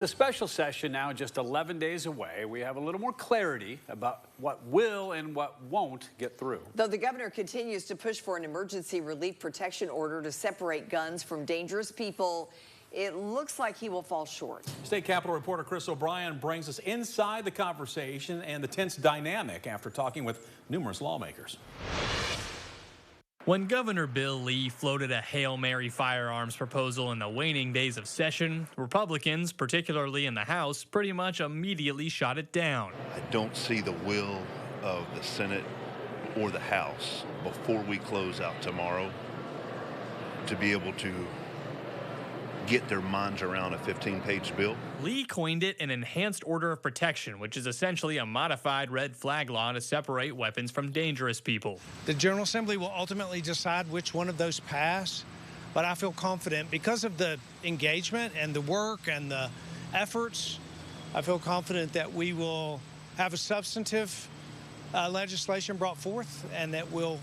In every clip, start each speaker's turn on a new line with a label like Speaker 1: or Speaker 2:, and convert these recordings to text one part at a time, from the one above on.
Speaker 1: The special session now just 11 days away. We have a little more clarity about what will and what won't get through.
Speaker 2: Though the governor continues to push for an emergency relief protection order to separate guns from dangerous people, it looks like he will fall short.
Speaker 3: State Capitol reporter Chris O'Brien brings us inside the conversation and the tense dynamic after talking with numerous lawmakers.
Speaker 4: When Governor Bill Lee floated a Hail Mary firearms proposal in the waning days of session, Republicans, particularly in the House, pretty much immediately shot it down.
Speaker 5: I don't see the will of the Senate or the House before we close out tomorrow to be able to get their minds around a 15-page bill.
Speaker 4: Lee coined it an enhanced order of protection, which is essentially a modified red flag law to separate weapons from dangerous people.
Speaker 6: The General Assembly will ultimately decide which one of those pass, but I feel confident because of the engagement and the work and the efforts. I feel confident that we will have a substantive legislation brought forth and that will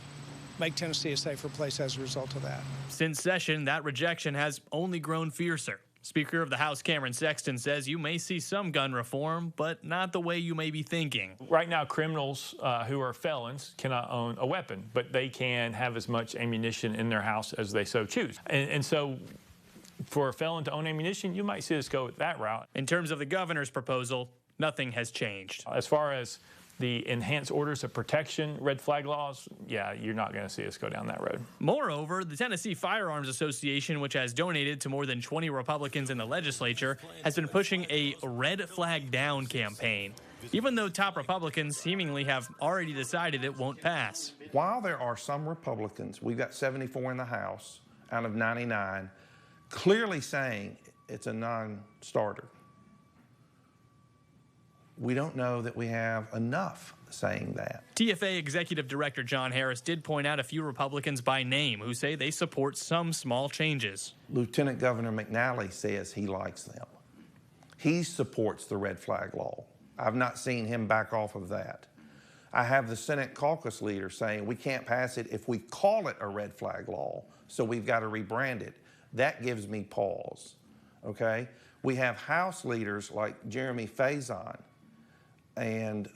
Speaker 6: make Tennessee a safer place as a result of that.
Speaker 4: Since session, that rejection has only grown fiercer. Speaker of the House Cameron Sexton says you may see some gun reform, but not the way you may be thinking.
Speaker 7: Right now, criminals who are felons cannot own a weapon, but they can have as much ammunition in their house as they so choose. And so for a felon to own ammunition, you might see us go that route.
Speaker 4: In terms of the governor's proposal, nothing has changed.
Speaker 7: As far as the enhanced orders of protection, red flag laws, yeah, you're not going to see us go down that road.
Speaker 4: Moreover, the Tennessee Firearms Association, which has donated to more than 20 Republicans in the legislature, has been pushing a red flag down campaign, even though top Republicans seemingly have already decided it won't pass.
Speaker 8: While there are some Republicans, we've got 74 in the House out of 99, clearly saying it's a non-starter. We don't know that we have enough saying that.
Speaker 4: TFA Executive Director John Harris did point out a few Republicans by name who say they support some small changes.
Speaker 8: Lieutenant Governor McNally says he likes them. He supports the red flag law. I've not seen him back off of that. I have the Senate caucus leader saying we can't pass it if we call it a red flag law, so we've got to rebrand it. That gives me pause, okay? We have House leaders like Jeremy Faison and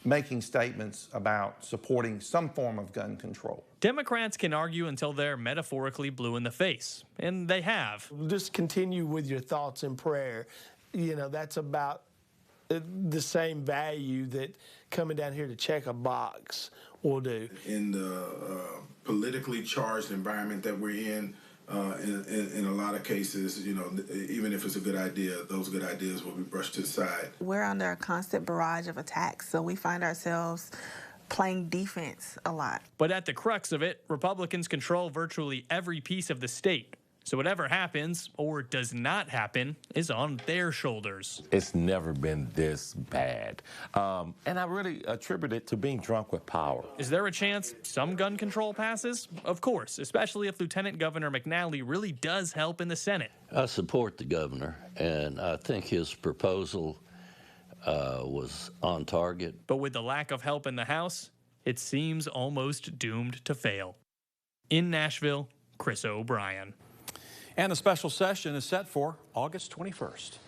Speaker 8: making statements about supporting some form of gun control.
Speaker 4: Democrats can argue until they're metaphorically blue in the face, and they have.
Speaker 9: Just continue with your thoughts and prayer. You know, that's about the same value that coming down here to check a box will do.
Speaker 10: In the politically charged environment that we're in a lot of cases, you know, even if it's a good idea, those good ideas will be brushed to the side.
Speaker 11: We're under a constant barrage of attacks, so we find ourselves playing defense a lot.
Speaker 4: But at the crux of it, Republicans control virtually every piece of the state. So whatever happens or does not happen is on their shoulders.
Speaker 12: It's never been this bad. And I really attribute it to being drunk with power.
Speaker 4: Is there a chance some gun control passes? Of course, especially if Lieutenant Governor McNally really does help in the Senate.
Speaker 13: I support the governor, and I think his proposal was on target.
Speaker 4: But with the lack of help in the House, it seems almost doomed to fail. In Nashville, Chris O'Brien.
Speaker 3: And the special session is set for August 21st.